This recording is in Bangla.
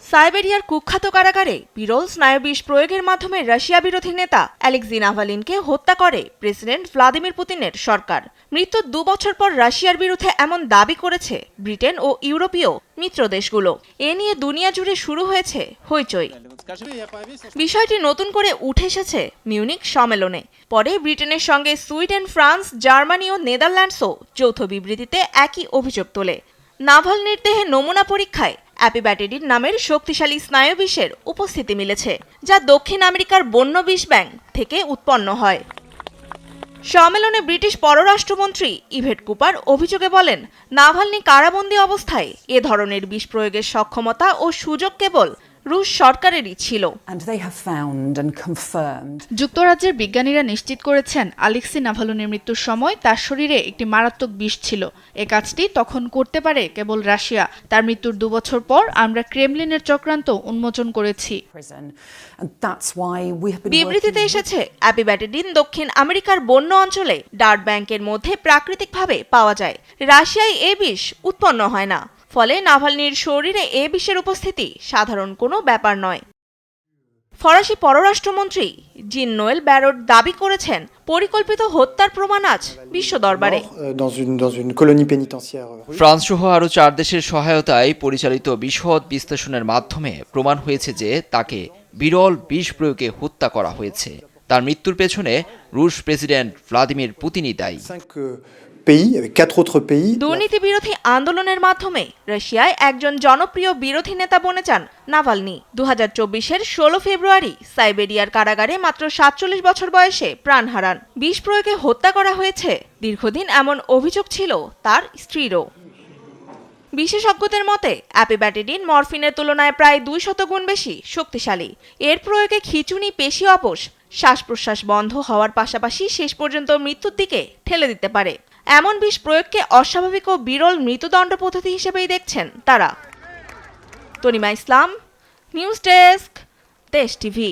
সাইবেরিয়ার কুখ্যাত কারাগারে বিরল স্নায়ুবিষ প্রয়োগের মাধ্যমে রাশিয়া বিরোধী নেতা অ্যালেক্সি নাভালিনকে হত্যা করে প্রেসিডেন্ট ভ্লাদিমির পুতিনের সরকার। মৃত্যুর 2 বছর পর রাশিয়ার বিরুদ্ধে এমন দাবি করেছে ব্রিটেন ও ইউরোপীয় মিত্র দেশগুলো। এ নিয়ে দুনিয়া জুড়ে শুরু হয়েছে হইচই। বিষয়টি নতুন করে উঠে এসেছে মিউনিক সম্মেলনে। পরে ব্রিটেনের সঙ্গে সুইডেন, ফ্রান্স, জার্মানি ও নেদারল্যান্ডসও যৌথ বিবৃতিতে একই অভিযোগ তোলে। নাভালনির দেহে নমুনা পরীক্ষায় অ্যাপিব্যাটিডিন নামের শক্তিশালী স্নায়ুবিষের উপস্থিতি মিলেছে, যা দক্ষিণ আমেরিকার বন্য বিষ ব্যাঙ থেকে উৎপন্ন হয়। সম্মেলনে ব্রিটিশ পররাষ্ট্রমন্ত্রী ইভেট কুপার অভিযোগে বলেন, নাভালনি কারাবন্দী অবস্থায় এ ধরনের বিষ প্রয়োগের সক্ষমতা ও সুযোগ কেবল রুশ সরকারেরই ছিল। যুক্তরাজ্যের বিজ্ঞানীরা নিশ্চিত করেছেন আলেক্সি নাভালনির মৃত্যুর সময় তার শরীরে একটি মারাত্মক বিষ ছিল। এ কাজটি তখন করতে পারে কেবল রাশিয়া। তার মৃত্যুর 2 বছর পর আমরা ক্রেমলিনের চক্রান্ত উন্মোচন করেছি। বিবৃতিতে এসেছে, অ্যাপিব্যাটিডিন দক্ষিণ আমেরিকার বন্য অঞ্চলে ডার্ট ব্যাংকের মধ্যে প্রাকৃতিকভাবে পাওয়া যায়। রাশিয়ায় এ বিষ উৎপন্ন হয় না। ফলে নাভালনির শরীরে এ বিষের উপস্থিতি সাধারণ কোনো ব্যাপার নয়। ফরাসি পররাষ্ট্রমন্ত্রী জিন নোয়েল ব্যারট দাবি করেছেন, পরিকল্পিত হত্যার প্রমাণ আজ বিশ্ব দরবারে। ফ্রান্স সহ আরও 4 দেশের সহায়তায় পরিচালিত বিশদ বিশ্লেষণের মাধ্যমে প্রমাণ হয়েছে যে তাকে বিরল বিষ প্রয়োগে হত্যা করা হয়েছে। তার মৃত্যুর পেছনে রুশ প্রেসিডেন্ট ভ্লাদিমির পুতিনই দায়ী। দুর্নীতি বিরোধী আন্দোলনের মাধ্যমে রাশিয়ায় একজন জনপ্রিয় বিরোধী নেতা বনে যান নাভালনি। 2024-এর 16 ফেব্রুয়ারি সাইবেরিয়ার কারাগারে মাত্র 47 বছর বয়সে প্রাণ হারান। বিষ প্রয়োগে হত্যা করা হয়েছে দীর্ঘদিন এমন অভিযোগ ছিল তার স্ত্রীরও। বিশেষজ্ঞদের মতে, অ্যাপিব্যাটিডিন মরফিনের তুলনায় প্রায় 200 গুণ বেশি শক্তিশালী। এর প্রয়োগে খিঁচুনি, পেশি অবশ, শ্বাস প্রশ্বাস বন্ধ হওয়ার পাশাপাশি শেষ পর্যন্ত মৃত্যুর দিকে ঠেলে দিতে পারে। এমন বিষ প্রয়োগকে অস্বাভাবিক ও বিরল মৃত্যুদণ্ড পদ্ধতি হিসেবেই দেখছেন তারা। তনিমা ইসলাম, নিউজ ডেস্ক, দেশ টিভি।